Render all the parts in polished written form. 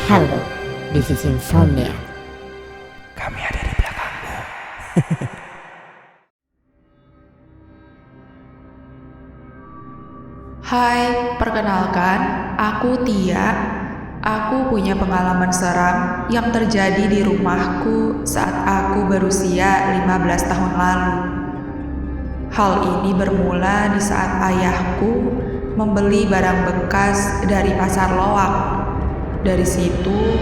Halo, this is Insomnia. Kami ada di belakangmu. Hai, perkenalkan, aku Tia. Aku punya pengalaman seram yang terjadi di rumahku saat aku berusia 15 tahun lalu. Hal ini bermula di saat ayahku membeli barang bekas dari pasar loak. Dari situ,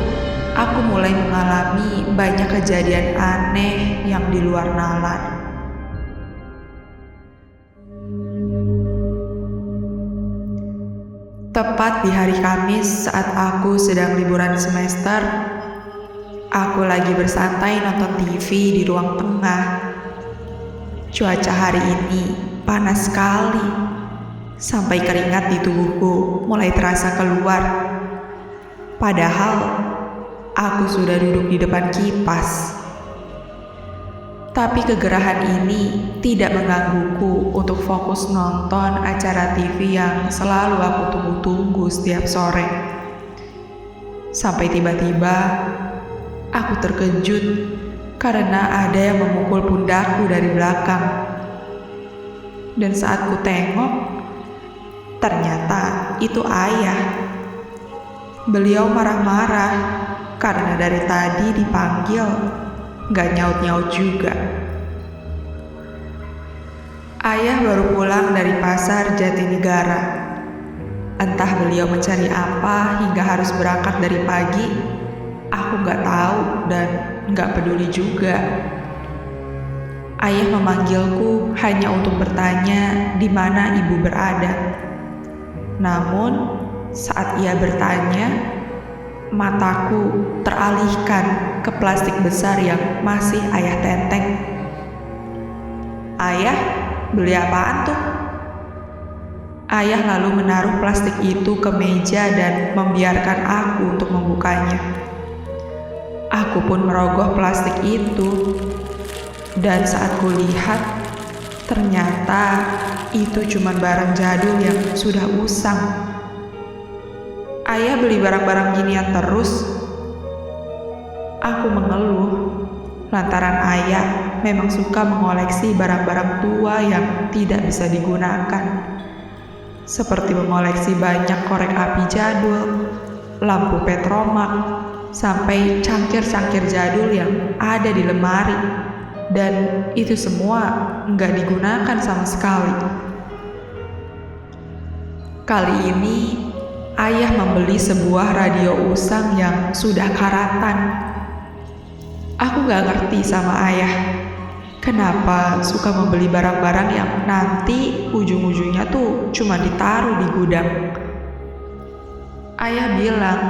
aku mulai mengalami banyak kejadian aneh yang di luar nalar. Tepat di hari Kamis saat aku sedang liburan semester, aku lagi bersantai nonton TV di ruang tengah. Cuaca hari ini panas sekali, sampai keringat di tubuhku mulai terasa keluar. Padahal aku sudah duduk di depan kipas. Tapi kegerahan ini tidak menggangguku untuk fokus nonton acara TV yang selalu aku tunggu-tunggu setiap sore. Sampai tiba-tiba aku terkejut karena ada yang memukul pundakku dari belakang. Dan saat ku tengok, ternyata itu ayah. Beliau marah-marah karena dari tadi dipanggil gak nyaut-nyaut juga. Ayah baru pulang dari pasar Jatinegara. Entah beliau mencari apa hingga harus berangkat dari pagi, aku gak tahu dan gak peduli juga. Ayah memanggilku hanya untuk bertanya di mana ibu berada. Namun, saat ia bertanya, mataku teralihkan ke plastik besar yang masih ayah tenteng. Ayah, beli apaan tuh? Ayah lalu menaruh plastik itu ke meja dan membiarkan aku untuk membukanya. Aku pun merogoh plastik itu, dan saat kulihat, ternyata itu cuma barang jadul yang sudah usang. Ayah beli barang-barang ginian terus. Aku mengeluh lantaran ayah memang suka mengoleksi barang-barang tua yang tidak bisa digunakan, seperti mengoleksi banyak korek api jadul, lampu petromak, sampai cangkir-cangkir jadul yang ada di lemari, dan itu semua nggak digunakan sama sekali. Kali ini ayah membeli sebuah radio usang yang sudah karatan. Aku gak ngerti sama ayah, kenapa suka membeli barang-barang yang nanti ujung-ujungnya tuh cuma ditaruh di gudang. Ayah bilang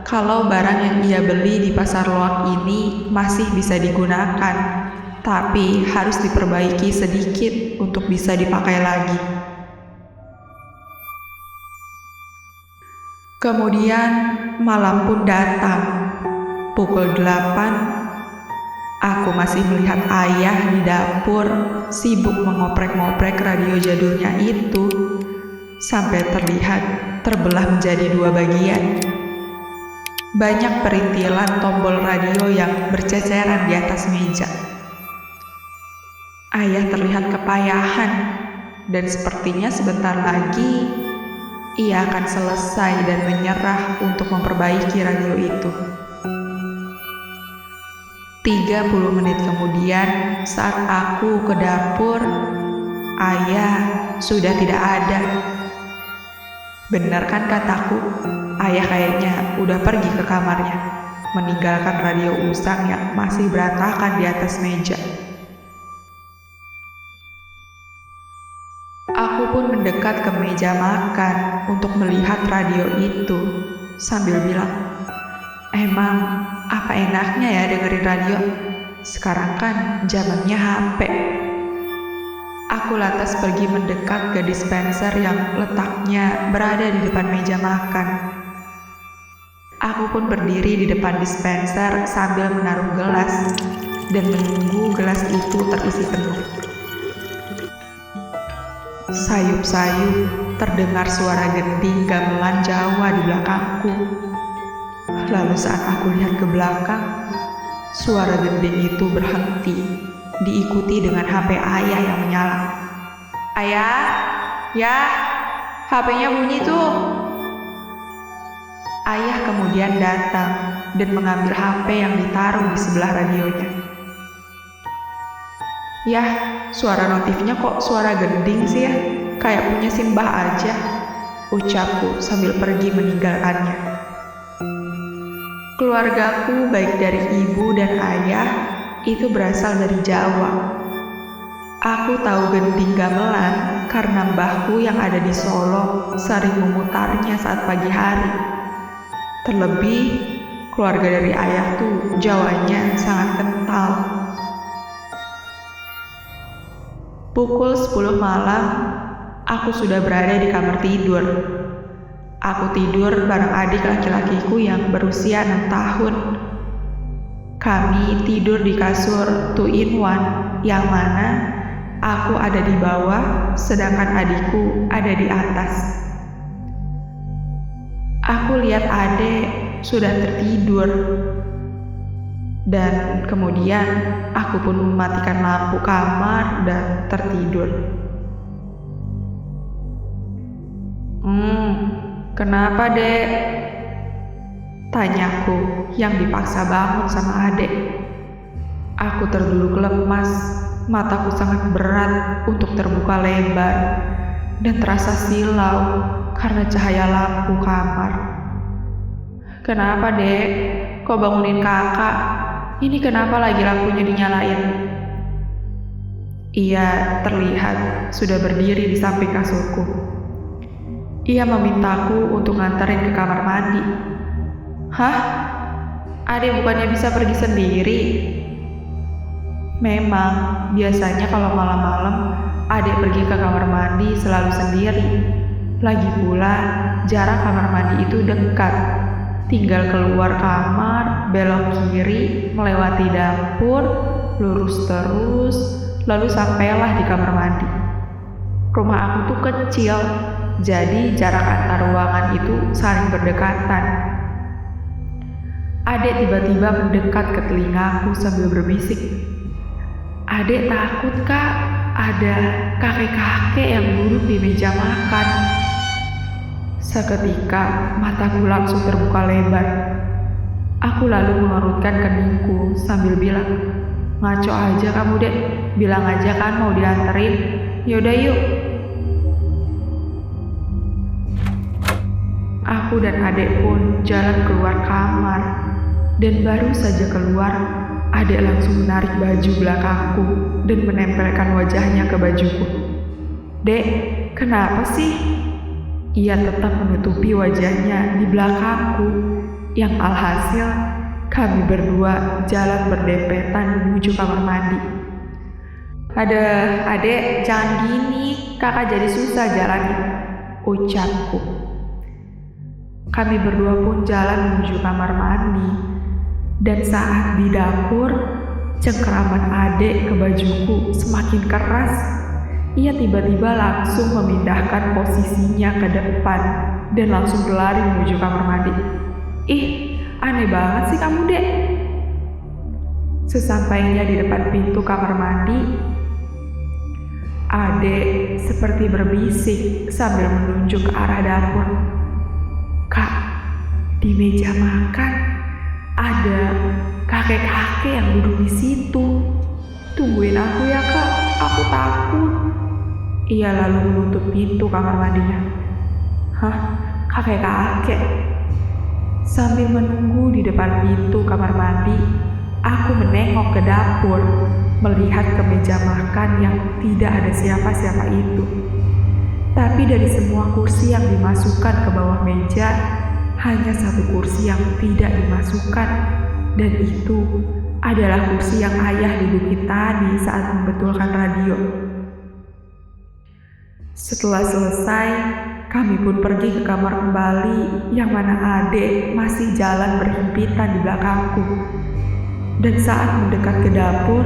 kalau barang yang ia beli di pasar loak ini masih bisa digunakan, tapi harus diperbaiki sedikit untuk bisa dipakai lagi. Kemudian malam pun datang. Pukul 8, aku masih melihat ayah di dapur sibuk mengoprek-ngoprek radio jadulnya itu sampai terlihat terbelah menjadi 2 bagian. Banyak perintilan tombol radio yang berceceran di atas meja. Ayah terlihat kepayahan dan sepertinya sebentar lagi ia akan selesai dan menyerah untuk memperbaiki radio itu. 30 menit kemudian, saat aku ke dapur, ayah sudah tidak ada. Benar kan kataku, ayah kayaknya udah pergi ke kamarnya, meninggalkan radio usang yang masih berantakan di atas meja. Aku pun mendekat ke meja makan untuk melihat radio itu, sambil bilang, emang apa enaknya ya dengerin radio? Sekarang kan zamannya HP. Aku lantas pergi mendekat ke dispenser yang letaknya berada di depan meja makan. Aku pun berdiri di depan dispenser sambil menaruh gelas dan menunggu gelas itu terisi penuh. Sayup-sayup terdengar suara gending gamelan Jawa di belakangku. Lalu saat aku lihat ke belakang, suara gending itu berhenti, diikuti dengan HP ayah yang menyala. "Ayah, ya, HP-nya bunyi tuh." Ayah kemudian datang dan mengambil HP yang ditaruh di sebelah radionya. "Yah, suara notifnya kok suara gending sih ya? Kayak punya Simbah aja," ucapku sambil pergi meninggalkannya. Keluargaku baik dari ibu dan ayah itu berasal dari Jawa. Aku tahu gending gamelan karena mbahku yang ada di Solo sering memutarnya saat pagi hari. Terlebih, keluarga dari ayah tuh Jawanya sangat kental. Pukul 10 malam, aku sudah berada di kamar tidur. Aku tidur bareng adik laki-lakiku yang berusia 6 tahun. Kami tidur di kasur 2-in-1 yang mana aku ada di bawah sedangkan adikku ada di atas. Aku lihat adik sudah tertidur dan kemudian aku pun mematikan lampu kamar dan tertidur. "Kenapa, Dek?" tanyaku yang dipaksa bangun sama adek. Aku terduduk lemas, mataku sangat berat untuk terbuka lebar dan terasa silau karena cahaya lampu kamar. "Kenapa, Dek? Kok bangunin kakak? Ini kenapa lagi lampunya dinyalain?" Ia terlihat sudah berdiri di samping kasurku. Ia memintaku untuk nganterin ke kamar mandi. "Hah? Adek bukannya bisa pergi sendiri?" Memang, biasanya kalau malam-malam adek pergi ke kamar mandi selalu sendiri. Lagi pula, jarak kamar mandi itu dekat. Tinggal keluar kamar, belok kiri, melewati dapur, lurus terus, lalu sampailah di kamar mandi. Rumah aku tuh kecil, jadi jarak antar ruangan itu saling berdekatan. Adek tiba-tiba mendekat ke telingaku sambil berbisik, "Adek takut, Kak, ada kakek-kakek yang duduk di meja makan." Seketika mataku langsung terbuka lebar. Aku lalu mengerutkan keningku sambil bilang, "Ngaco aja kamu, Dek. Bilang aja kan mau dianterin. Yaudah yuk." Aku dan adek pun jalan keluar kamar, dan baru saja keluar, adek langsung menarik baju belakangku dan menempelkan wajahnya ke bajuku. "Dek, kenapa sih?" Ia tetap menutupi wajahnya di belakangku, yang alhasil kami berdua jalan berdempetan menuju kamar mandi. "Aduh, adek, jangan gini, kakak jadi susah jalannya," ucapku. Kami berdua pun jalan menuju kamar mandi, dan saat di dapur, cengkeraman adek ke bajuku semakin keras. Ia tiba-tiba langsung memindahkan posisinya ke depan dan langsung berlari menuju kamar mandi. "Ih, aneh banget sih kamu, Dek." Sesampainya di depan pintu kamar mandi, adek seperti berbisik sambil menunjuk ke arah dapur. "Kak, di meja makan ada kakek-kakek yang duduk di situ. Tungguin aku ya, Kak, aku takut." Ia lalu menutup pintu kamar mandinya. "Hah? Kakek-kakek?" Sambil menunggu di depan pintu kamar mandi, aku menengok ke dapur, melihat ke meja makan yang tidak ada siapa-siapa itu. Tapi dari semua kursi yang dimasukkan ke bawah meja, hanya satu kursi yang tidak dimasukkan, dan itu adalah kursi yang ayah duduki tadi saat membetulkan radio. Setelah selesai, kami pun pergi ke kamar kembali, yang mana adek masih jalan berhimpitan di belakangku. Dan saat mendekat ke dapur,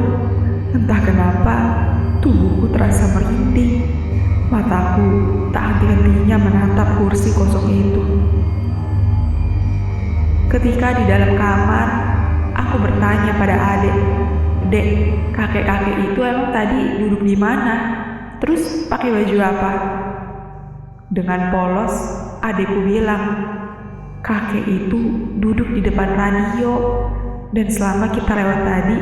entah kenapa tubuhku terasa merinding. Mataku tak henti-hentinya menatap kursi kosong itu. Ketika di dalam kamar, aku bertanya pada adik, "Dek, kakek-kakek itu emang tadi duduk di mana? Terus pakai baju apa?" Dengan polos, adikku bilang, "Kakek itu duduk di depan radio, dan selama kita lewat tadi,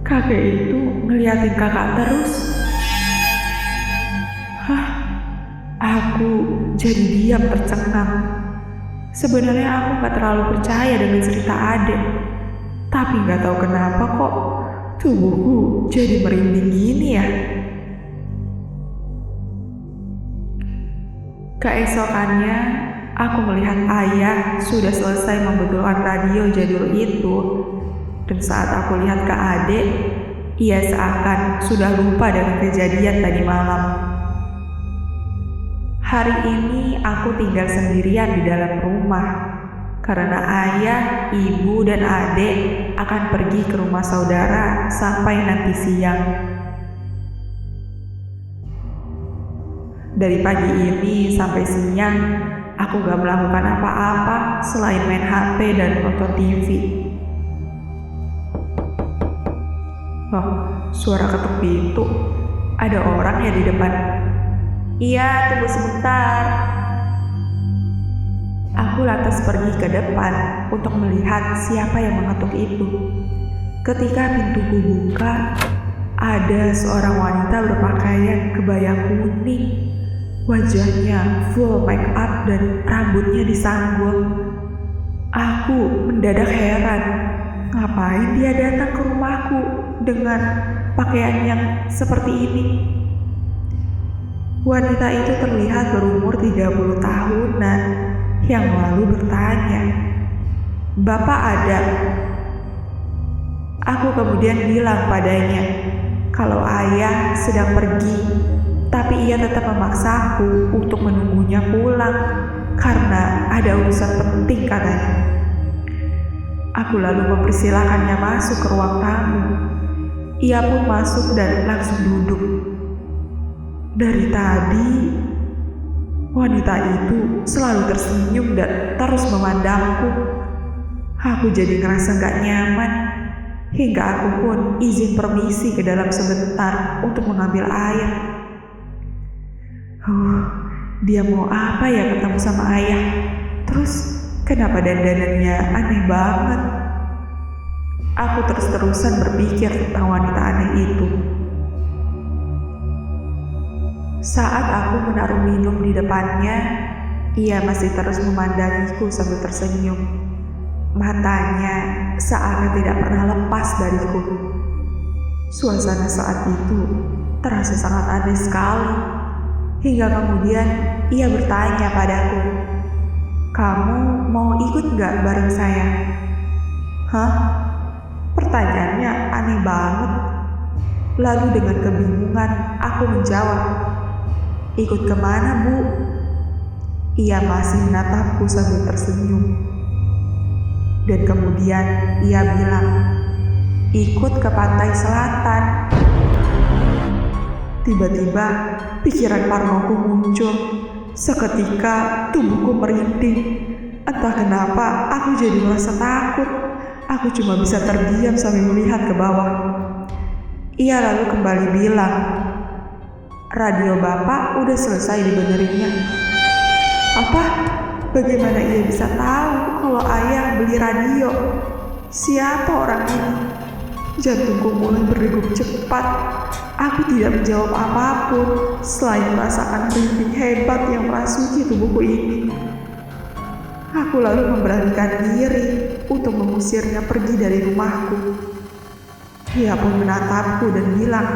kakek itu ngeliatin kakak terus." Aku jadi diam tercengang. Sebenarnya aku gak terlalu percaya dengan cerita adek, tapi gak tahu kenapa kok tubuhku jadi merinding gini ya. Keesokannya, aku melihat ayah sudah selesai membetulkan radio jadul itu, dan saat aku lihat ke adik, ia seakan sudah lupa dengan kejadian tadi malam. Hari ini aku tinggal sendirian di dalam rumah, karena ayah, ibu, dan adik akan pergi ke rumah saudara sampai nanti siang. Dari pagi ini sampai siang, aku gak melakukan apa-apa selain main HP dan nonton TV. Oh, suara ketuk pintu. Ada orang ya di depan. "Iya, tunggu sebentar." Aku lantas pergi ke depan untuk melihat siapa yang mengetuk itu. Ketika pintuku buka, ada seorang wanita berpakaian kebaya kuning. Wajahnya full make up dan rambutnya disanggul. Aku mendadak heran, ngapain dia datang ke rumahku dengan pakaian yang seperti ini? Wanita itu terlihat berumur 30 tahunan yang lalu bertanya, "Bapak ada?" Aku kemudian bilang padanya kalau ayah sedang pergi, tapi ia tetap memaksaku untuk menunggunya pulang karena ada urusan penting katanya. Aku lalu mempersilahkannya masuk ke ruang tamu. Ia pun masuk dan langsung duduk. Dari tadi, wanita itu selalu tersenyum dan terus memandangku. Aku jadi ngerasa gak nyaman, hingga aku pun izin permisi ke dalam sebentar untuk mengambil air. Dia mau apa ya ketemu sama ayah? Terus kenapa dandanannya aneh banget? Aku terus-terusan berpikir tentang wanita aneh itu. Saat aku menaruh minum di depannya, ia masih terus memandangiku sambil tersenyum. Matanya seakan tidak pernah lepas dariku. Suasana saat itu terasa sangat aneh sekali. Hingga kemudian ia bertanya padaku, "Kamu mau ikut gak bareng saya?" Hah? Pertanyaannya aneh banget. Lalu dengan kebingungan aku menjawab, "Ikut kemana, Bu?" Ia masih menatapku sambil tersenyum. Dan kemudian ia bilang, "Ikut ke pantai selatan." Tiba-tiba pikiran parnoku muncul. Seketika tubuhku merinding. Entah kenapa aku jadi merasa takut. Aku cuma bisa terdiam sambil melihat ke bawah. Ia lalu kembali bilang, "Radio Bapak udah selesai dibenerinnya." Apa? Bagaimana ia bisa tahu kalau ayah beli radio? Siapa orang ini? Jantungku mulai berdegup cepat. Aku tidak menjawab apapun selain merasakan merinding hebat yang merasuki tubuhku ini. Aku lalu memberanikan diri untuk mengusirnya pergi dari rumahku. Ia pun menatapku dan bilang,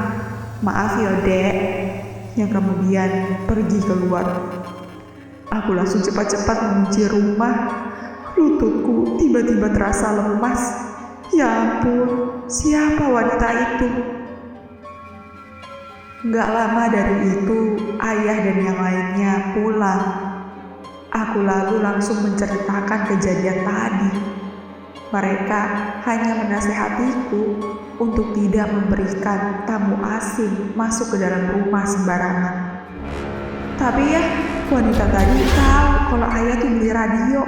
"Maaf ya, Dek," yang kemudian pergi keluar. Aku langsung cepat-cepat menuju rumah. Lututku tiba-tiba terasa lemas. Ya ampun, siapa wanita itu? Gak lama dari itu, ayah dan yang lainnya pulang. Aku lalu langsung menceritakan kejadian tadi. Mereka hanya menasehatiku untuk tidak memberikan tamu asing masuk ke dalam rumah sembarangan. Tapi ya, wanita tadi tahu kalau ayah tuh beli radio,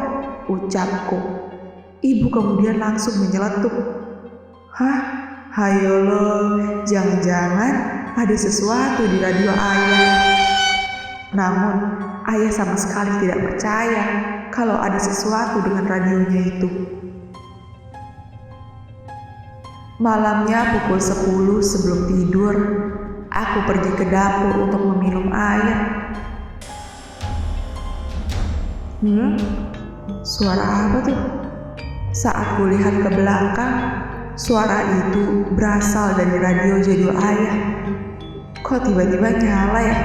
ucapku. Ibu kemudian langsung menyeletuk. Hah? Hayo lo, jangan-jangan ada sesuatu di radio ayah. Namun, ayah sama sekali tidak percaya kalau ada sesuatu dengan radionya itu. Malamnya pukul 10 sebelum tidur, aku pergi ke dapur untuk meminum air. Suara apa tuh? Saat kulihat ke belakang, suara itu berasal dari radio jadul ayah. Kok tiba-tiba nyala ya?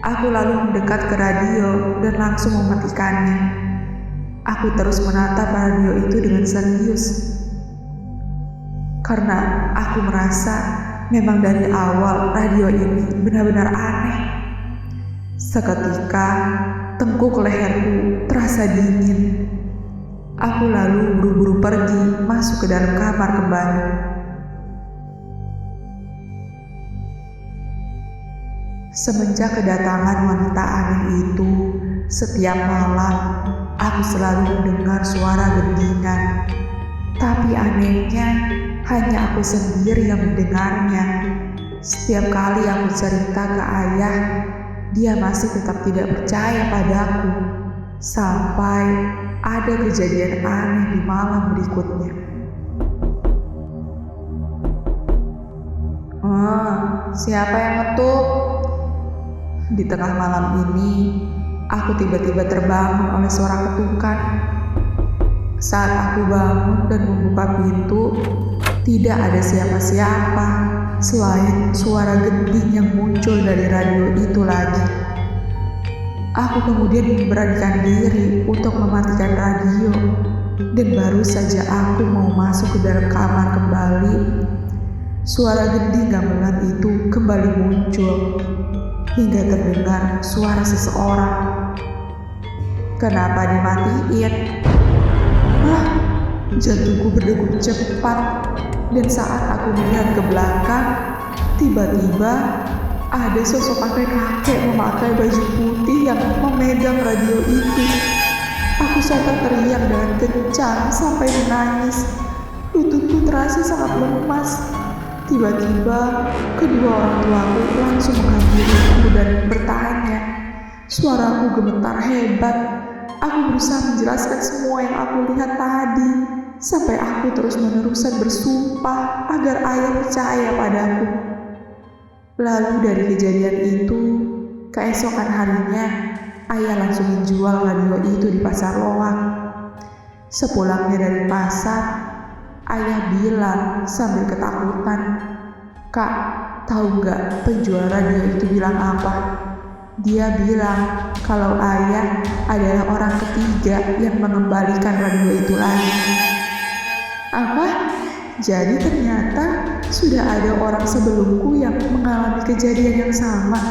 Aku lalu mendekat ke radio dan langsung mematikannya. Aku terus menatap radio itu dengan serius. Karena aku merasa memang dari awal radio ini benar-benar aneh. Seketika, tengkuk leherku terasa dingin. Aku lalu buru-buru pergi masuk ke dalam kamar kembali. Semenjak kedatangan wanita aneh itu, setiap malam aku selalu mendengar suara gendingan. Tapi anehnya, hanya aku sendiri yang mendengarnya. Setiap kali aku cerita ke ayah, dia masih tetap tidak percaya padaku. Sampai ada kejadian aneh di malam berikutnya. Siapa yang ngetuk? Di tengah malam ini, aku tiba-tiba terbangun oleh suara ketukan. Saat aku bangun dan membuka pintu, tidak ada siapa-siapa selain suara gending yang muncul dari radio itu lagi. Aku kemudian memberanikan diri untuk mematikan radio, dan baru saja aku mau masuk ke dalam kamar kembali, suara gending gamelan itu kembali muncul, hingga terdengar suara seseorang. Kenapa dimatiin? Jantungku berdegup cepat, dan saat aku melihat ke belakang, tiba-tiba ada sosok kakek memakai baju putih yang memegang radio itu. Aku sontak teriak dengan kencang sampai menangis. Lututku terasa sangat lemas. Tiba-tiba, kedua orang tuaku langsung menghampiriku dan bertanya. Suaraku gemetar hebat. Aku berusaha menjelaskan semua yang aku lihat tadi, sampai aku terus-menerusan bersumpah agar ayah percaya padaku. Lalu dari kejadian itu, keesokan harinya, ayah langsung menjual radio itu di pasar Loak. Sepulangnya dari pasar, ayah bilang sambil ketakutan, "Kak, tahu nggak penjual radio itu bilang apa?" Dia bilang kalau ayah adalah orang ketiga yang mengembalikan radio itu lagi. Apa? Jadi ternyata sudah ada orang sebelumku yang mengalami kejadian yang sama.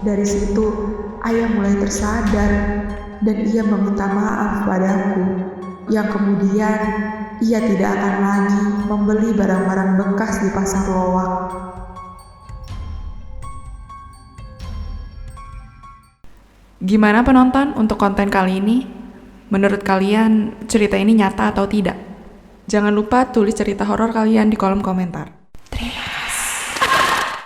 Dari situ, ayah mulai tersadar dan ia meminta maaf padaku. Yang kemudian, ia tidak akan lagi membeli barang-barang bekas di pasar Loak. Gimana penonton untuk konten kali ini? Menurut kalian cerita ini nyata atau tidak? Jangan lupa tulis cerita horor kalian di kolom komentar.